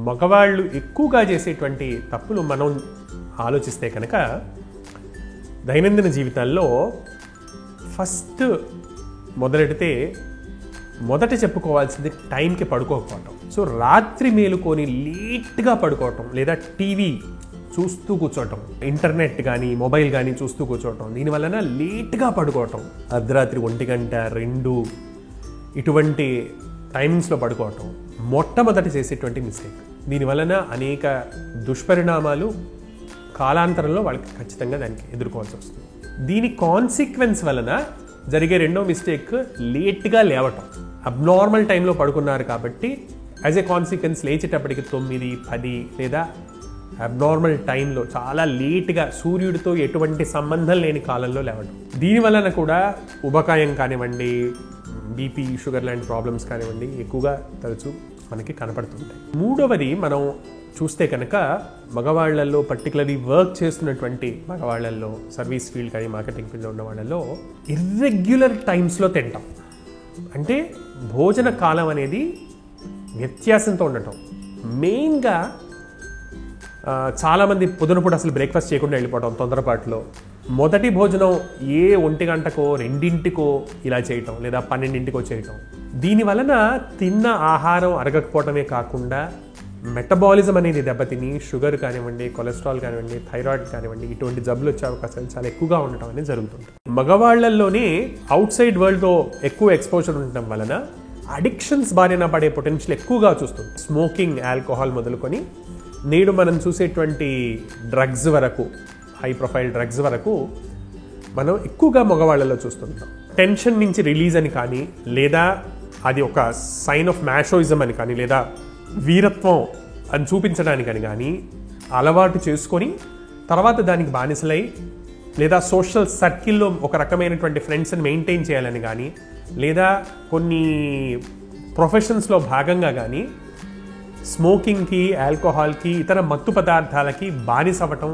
మగవాళ్ళు ఎక్కువగా చేసేటువంటి తప్పులు మనం ఆలోచిస్తే కనుక దైనందిన జీవితాల్లో ఫస్ట్ మొదలెడితే మొదట చెప్పుకోవాల్సింది టైంకి పడుకోకపోవటం. సో రాత్రి మేలుకొని లేట్గా పడుకోవటం, లేదా టీవీ చూస్తూ కూర్చోవటం, ఇంటర్నెట్ కానీ మొబైల్ కానీ చూస్తూ కూర్చోవటం, దీనివలన లేట్గా పడుకోవటం, అర్ధరాత్రి 1 గంట 2 ఇటువంటి టైమింగ్స్లో పడుకోవటం మొట్టమొదటి చేసేటువంటి మిస్టేక్. దీనివలన అనేక దుష్పరిణామాలు కాలాంతరంలో వాళ్ళకి ఖచ్చితంగా దానికి ఎదుర్కోవాల్సి వస్తుంది. దీని కాన్సిక్వెన్స్ వలన జరిగే రెండో మిస్టేక్ లేట్గా లేవటం. అబ్నార్మల్ టైంలో పడుకున్నారు కాబట్టి యాజ్ ఏ కాన్సిక్వెన్స్ లేచేటప్పటికి 9, 10 లేదా అబ్నార్మల్ టైంలో చాలా లేట్గా సూర్యుడితో ఎటువంటి సంబంధం లేని కాలంలో లేవటం. దీనివలన కూడా ఉబకాయం కానివ్వండి, బీపీ, షుగర్ లాంటి ప్రాబ్లమ్స్ కానివ్వండి ఎక్కువగా తరచూ మనకి కనపడుతుంటాయి. మూడవది మనం చూస్తే కనుక మగవాళ్లలో పర్టికులర్లీ వర్క్ చేస్తున్నటువంటి మగవాళ్లలో, సర్వీస్ ఫీల్డ్ కానీ మార్కెటింగ్ ఫీల్డ్లో ఉన్న వాళ్ళలో ఇర్రెగ్యులర్ టైమ్స్లో తింటాం. అంటే భోజన కాలం అనేది వ్యత్యాసంతో ఉండటం. మెయిన్గా చాలామంది పొద్దునపూట అసలు బ్రేక్ఫాస్ట్ చేయకుండా వెళ్ళిపోవడం తొందరపాటులో. మొదటి భోజనం 1 గంటకో 2 ఇలా చేయటం, లేదా 12 చేయటం. దీనివలన తిన్న ఆహారం అరగకపోవటమే కాకుండా మెటబాలిజం అనేది దెబ్బతిని షుగర్ కానివ్వండి, కొలెస్ట్రాల్ కానివ్వండి, థైరాయిడ్ కానివ్వండి ఇటువంటి జబ్బులు వచ్చే అవకాశాలు చాలా ఎక్కువగా ఉండటం అనేది జరుగుతుంది. మగవాళ్లలోనే అవుట్ సైడ్ వరల్డ్తో ఎక్కువ ఎక్స్పోజర్ ఉండటం వలన అడిక్షన్స్ బారిన పడే పొటెన్షియల్ ఎక్కువగా చూస్తుంది. స్మోకింగ్, ఆల్కహాల్ మొదలుకొని నేడు మనం చూసేటువంటి డ్రగ్స్ వరకు, హై ప్రొఫైల్ డ్రగ్స్ వరకు మనం ఎక్కువగా మగవాళ్లలో చూస్తుంటాం. టెన్షన్ నుంచి రిలీజ్ అని కానీ, లేదా అది ఒక సైన్ ఆఫ్ మ్యాషోయిజం అని కానీ, లేదా వీరత్వం అని చూపించడానికని కానీ అలవాటు చేసుకొని తర్వాత దానికి బానిసలై, లేదా సోషల్ సర్కిల్లో ఒక రకమైనటువంటి ఫ్రెండ్స్ని మెయింటైన్ చేయాలని కానీ, లేదా కొన్ని ప్రొఫెషన్స్లో భాగంగా కానీ స్మోకింగ్కి, ఆల్కహాల్కి, ఇతర మత్తు పదార్థాలకి బానిస అవ్వటం,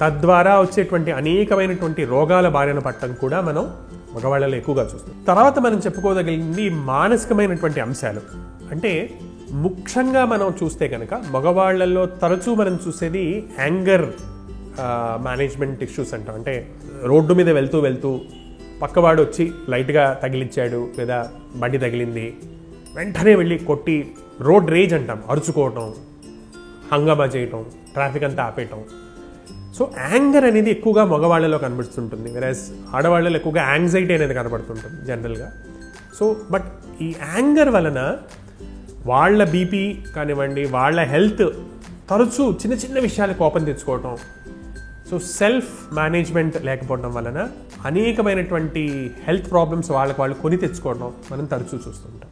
తద్వారా వచ్చేటువంటి అనేకమైనటువంటి రోగాల బారిన పట్టడం కూడా మనం మగవాళ్ళలో ఎక్కువగా చూస్తాం. తర్వాత మనం చెప్పుకోదగినది మానసికమైనటువంటి అంశాలు. అంటే ముఖ్యంగా మనం చూస్తే కనుక మగవాళ్లలో తరచూ మనం చూసేది యాంగర్ మేనేజ్మెంట్ ఇష్యూస్ అంటాం. అంటే రోడ్డు మీద వెళ్తూ పక్కవాడు వచ్చి లైట్గా తగిలించాడు, లేదా బండి తగిలింది, వెంటనే వెళ్ళి కొట్టి రోడ్ రేజ్ అంటాం, అరుచుకోవటం, హంగామా చేయటం, ట్రాఫిక్ అంతా ఆపేయటం. సో యాంగర్ అనేది ఎక్కువగా మగవాళ్ళలో కనబడుతుంటుంది, వెరాజ్ ఆడవాళ్ళలో ఎక్కువగా యాంగ్జైటీ అనేది కనబడుతుంటుంది జనరల్గా. సో బట్ ఈ యాంగర్ వలన వాళ్ళ బీపీ కానివ్వండి, వాళ్ళ హెల్త్ తరచూ చిన్న చిన్న విషయాలు కోపం తెచ్చుకోవటం. సో సెల్ఫ్ మేనేజ్మెంట్ లేకపోవడం వలన అనేకమైనటువంటి హెల్త్ ప్రాబ్లమ్స్ వాళ్ళకు వాళ్ళు కొని తెచ్చుకోవడం మనం తరచూ చూస్తుంటాం.